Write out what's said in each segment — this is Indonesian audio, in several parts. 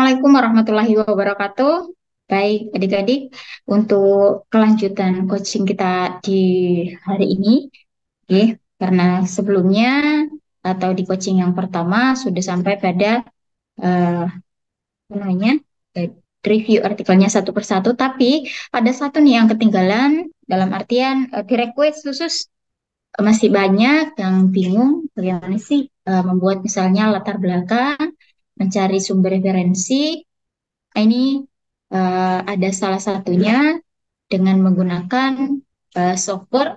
Assalamualaikum warahmatullahi wabarakatuh. Baik, adik-adik, untuk kelanjutan coaching kita di hari ini, oke, karena sebelumnya atau di coaching yang pertama sudah sampai pada eh, apa namanya eh, review artikelnya satu persatu, tapi ada satu nih yang ketinggalan dalam artian di request khusus masih banyak yang bingung bagaimana sih membuat misalnya latar belakang, mencari sumber referensi. Nah, ini ada salah satunya dengan menggunakan software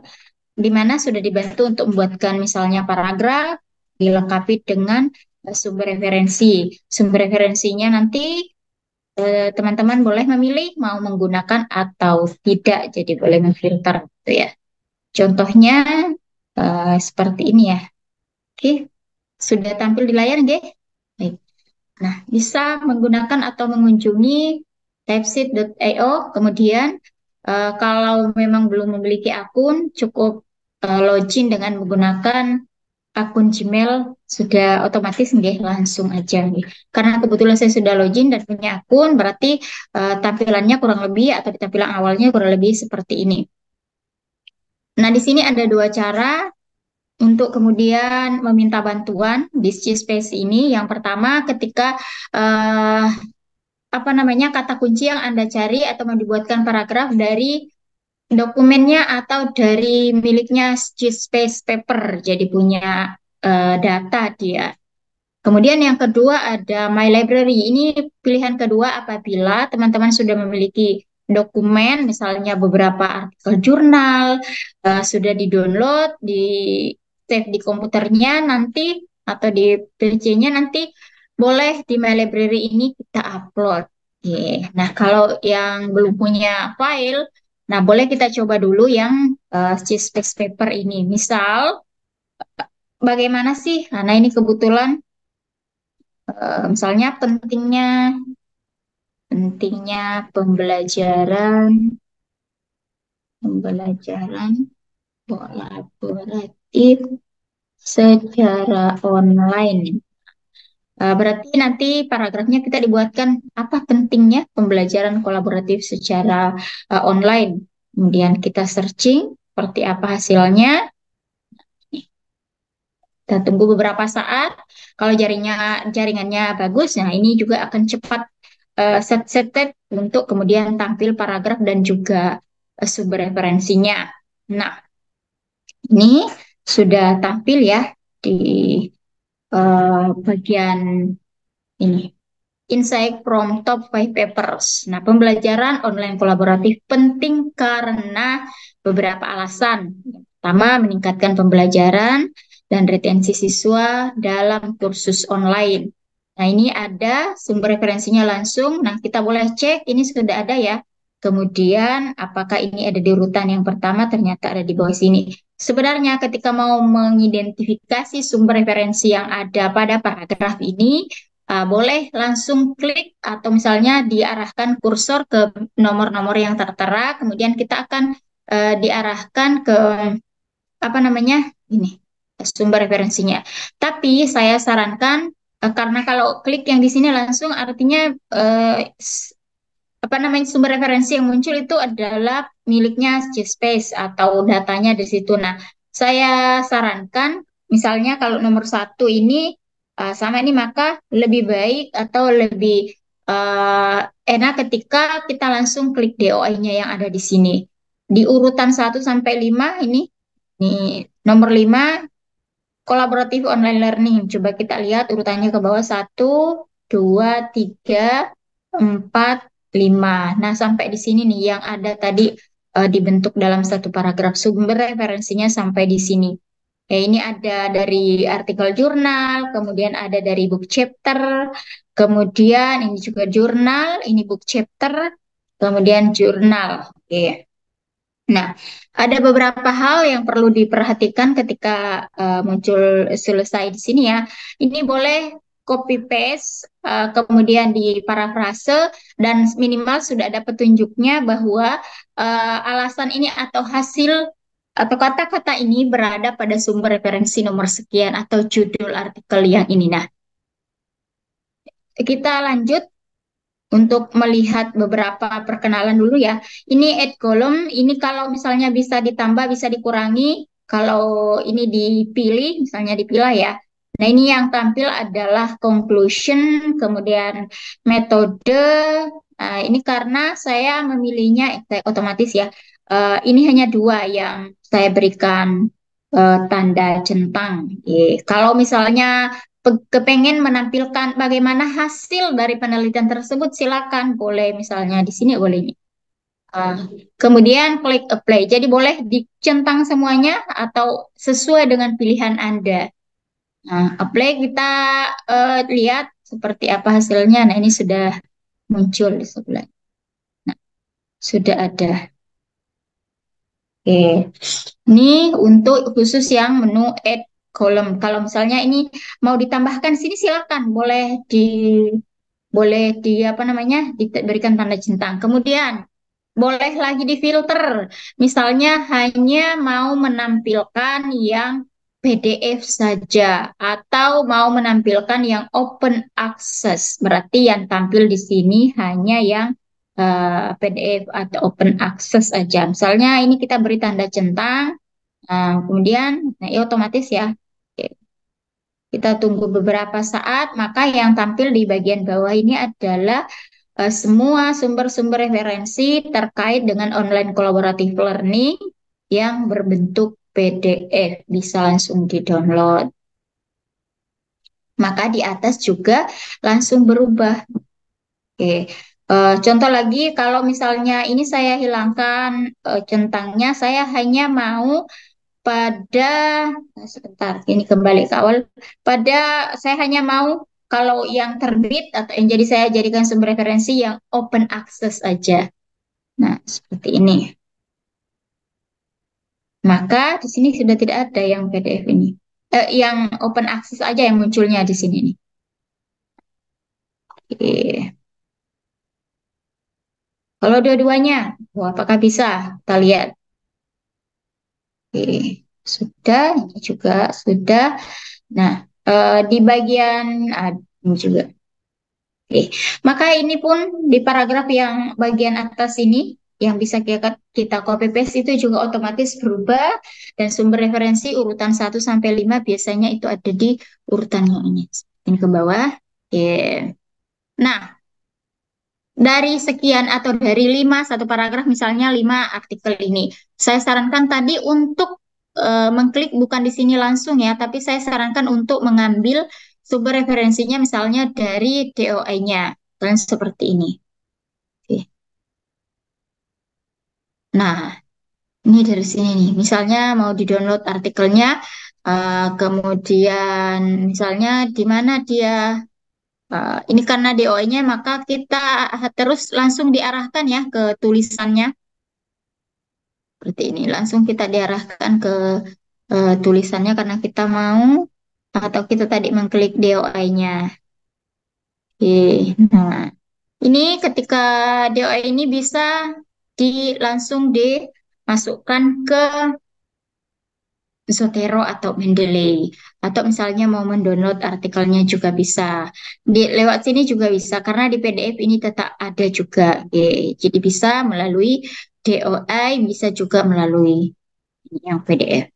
di mana sudah dibantu untuk membuatkan misalnya paragraf dilengkapi dengan sumber referensi. Sumber referensinya nanti teman-teman boleh memilih mau menggunakan atau tidak, jadi boleh memfilter gitu ya. Contohnya seperti ini ya. Oke, sudah tampil di layar nggih? Baik. Nah, bisa menggunakan atau mengunjungi typeseed.io. Kemudian, kalau memang belum memiliki akun, cukup login dengan menggunakan akun Gmail, sudah otomatis nggih, langsung aja nggih. Karena kebetulan saya sudah login dan punya akun, berarti tampilannya kurang lebih atau di tampilan awalnya kurang lebih seperti ini. Nah, di sini ada dua cara untuk kemudian meminta bantuan di Space ini. Yang pertama, ketika eh, apa namanya kata kunci yang Anda cari atau mau dibuatkan paragraf dari dokumennya atau dari miliknya Space Paper, jadi punya data dia. Kemudian yang kedua ada My Library. Ini pilihan kedua apabila teman-teman sudah memiliki dokumen, misalnya beberapa artikel jurnal, sudah di-download, di save di komputernya nanti atau di PC-nya nanti boleh di My Library ini kita upload. Oke. Nah, kalau yang belum punya file, nah boleh kita coba dulu yang Space Paper ini. Misal, bagaimana sih? Nah, ini kebetulan misalnya pentingnya pembelajaran pembelajaran kolaboratif secara online. Berarti nanti paragrafnya kita dibuatkan apa pentingnya pembelajaran kolaboratif secara online. Kemudian kita searching seperti apa hasilnya. Kita tunggu beberapa saat. Kalau jaringannya bagus, nah ini juga akan cepat set untuk kemudian tampil paragraf dan juga sumber referensinya. Nah, ini sudah tampil ya di bagian ini. Insight from Top 5 Papers. Nah, pembelajaran online kolaboratif penting karena beberapa alasan. Yang pertama, meningkatkan pembelajaran dan retensi siswa dalam kursus online. Nah, ini ada sumber referensinya langsung. Nah, kita boleh cek, ini sudah ada ya. Kemudian, apakah ini ada di urutan yang pertama, ternyata ada di bawah sini. Sebenarnya ketika mau mengidentifikasi sumber referensi yang ada pada paragraf ini, boleh langsung klik atau misalnya diarahkan kursor ke nomor-nomor yang tertera, kemudian kita akan diarahkan ke apa namanya ini sumber referensinya. Tapi saya sarankan karena kalau klik yang di sini langsung artinya apa namanya sumber referensi yang muncul itu adalah miliknya Space atau datanya di situ. Nah, saya sarankan misalnya kalau nomor satu ini sama ini maka lebih baik atau lebih uh, enak ketika kita langsung klik DOI-nya yang ada di sini. Di urutan 1 sampai 5 ini nomor 5 kolaboratif online learning. Coba kita lihat urutannya ke bawah 1, 2, 3, 4, 5. Nah, sampai di sini nih yang ada tadi dibentuk dalam satu paragraf sumber referensinya sampai di sini. Ya, ini ada dari artikel jurnal, kemudian ada dari book chapter, kemudian ini juga jurnal, ini book chapter, kemudian jurnal. Oke. Nah, ada beberapa hal yang perlu diperhatikan ketika muncul selesai di sini ya. Ini boleh copy paste, kemudian di parafrase dan minimal sudah ada petunjuknya bahwa alasan ini atau hasil atau kata-kata ini berada pada sumber referensi nomor sekian atau judul artikel yang ini. Nah, kita lanjut. untuk melihat beberapa perkenalan dulu ya. Ini add column, ini kalau misalnya bisa ditambah, bisa dikurangi. Kalau ini dipilih, misalnya dipilah ya. Nah, ini yang tampil adalah conclusion, kemudian metode. Nah, ini karena saya memilihnya otomatis ya. Ini hanya dua yang saya berikan tanda centang. Kalau misalnya kepengen menampilkan bagaimana hasil dari penelitian tersebut, silakan boleh misalnya di sini boleh ini. Ah, kemudian klik apply. Jadi boleh dicentang semuanya atau sesuai dengan pilihan Anda. Nah, apply kita lihat seperti apa hasilnya. Nah, ini sudah muncul di sebelah. Nah, sudah ada. Oke. Ini untuk khusus yang menu add column. Kalau misalnya ini mau ditambahkan sini silakan boleh di apa namanya diberikan tanda centang. Kemudian boleh lagi difilter. Misalnya hanya mau menampilkan yang PDF saja atau mau menampilkan yang open access. Berarti yang tampil di sini hanya yang PDF atau open access saja. Misalnya ini kita beri tanda centang. Kemudian, nah, ya otomatis ya. Oke. Kita tunggu beberapa saat, maka yang tampil di bagian bawah ini adalah semua sumber-sumber referensi terkait dengan online collaborative learning yang berbentuk PDF, bisa langsung di-download. Maka di atas juga langsung berubah. Oke. Contoh lagi, kalau misalnya ini saya hilangkan centangnya, saya hanya mau pada sebentar ini kembali ke awal pada saya hanya mau kalau yang terbit atau yang jadi saya jadikan sumber referensi yang open access aja. Nah, seperti ini. Maka di sini sudah tidak ada yang PDF ini. Yang open access aja yang munculnya di sini nih. Oke. Kalau dua-duanya, apakah bisa? Kita lihat. Oke. Sudah, ini juga sudah. Nah, di bagian ini juga. Oke. Maka ini pun di paragraf yang bagian atas ini yang bisa kita copy paste itu juga otomatis berubah dan sumber referensi urutan 1 sampai 5 biasanya itu ada di urutannya ini. Ini ke bawah. Oke. Nah, dari sekian atau dari 5 satu paragraf misalnya 5 artikel ini, saya sarankan tadi untuk mengklik bukan di sini langsung ya, tapi saya sarankan untuk mengambil sumber referensinya misalnya dari DOI-nya, dan seperti ini. Oke. Nah, ini dari sini nih, misalnya mau di-download artikelnya, kemudian misalnya di mana dia, ini karena DOI-nya maka kita terus langsung diarahkan ya ke tulisannya. Seperti ini, langsung kita diarahkan ke tulisannya karena kita mau atau kita tadi mengklik DOI-nya. Oke, nah ini ketika DOI ini bisa langsung dimasukkan ke Zotero atau Mendeley, atau misalnya mau mendownload artikelnya juga bisa. Lewat sini juga bisa karena di PDF ini tetap ada juga. Oke, jadi bisa melalui DOI, bisa juga melalui yang PDF.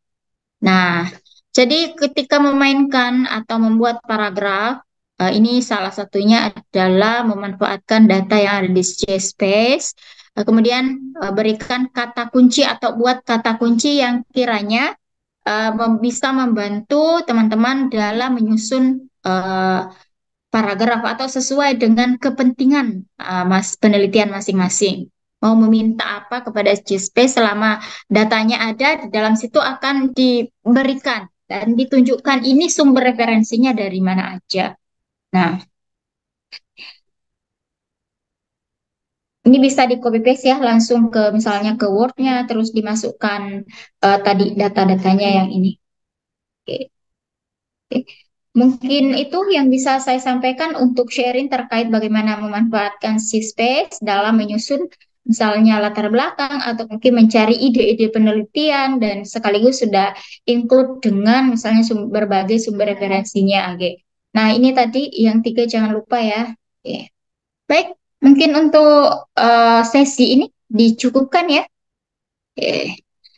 Nah, jadi ketika memainkan atau membuat paragraf, ini salah satunya adalah memanfaatkan data yang ada di CSpace, kemudian berikan kata kunci atau buat kata kunci yang kiranya bisa membantu teman-teman dalam menyusun paragraf atau sesuai dengan kepentingan penelitian masing-masing. Mau meminta apa kepada CSpace selama datanya ada di dalam situ akan diberikan dan ditunjukkan ini sumber referensinya dari mana aja. Nah, ini bisa di copy paste ya langsung ke misalnya ke Word-nya terus dimasukkan tadi data-datanya yang ini. Oke. Oke. Mungkin itu yang bisa saya sampaikan untuk sharing terkait bagaimana memanfaatkan C-Space dalam menyusun misalnya latar belakang atau mungkin mencari ide-ide penelitian dan sekaligus sudah include dengan misalnya berbagai sumber referensinya. Oke. Nah, ini tadi yang 3 jangan lupa ya. Oke. Baik, Mungkin untuk sesi ini dicukupkan ya.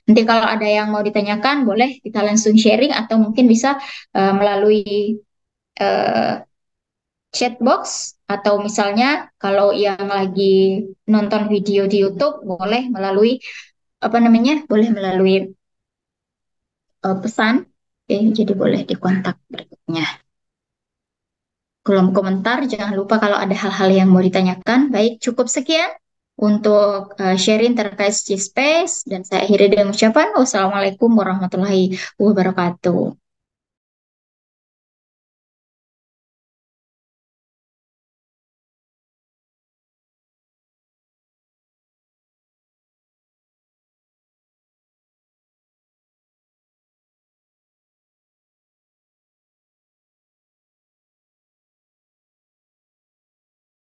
Nanti kalau ada yang mau ditanyakan, boleh kita langsung sharing atau mungkin bisa melalui eh, chat box atau misalnya kalau yang lagi nonton video di YouTube boleh melalui apa namanya? Boleh melalui pesan. Oke, jadi boleh dikontak berikutnya. Kolom komentar, jangan lupa kalau ada hal-hal yang mau ditanyakan. Baik, cukup sekian untuk sharing terkait G-Space dan saya akhiri dengan ucapan wassalamualaikum warahmatullahi wabarakatuh.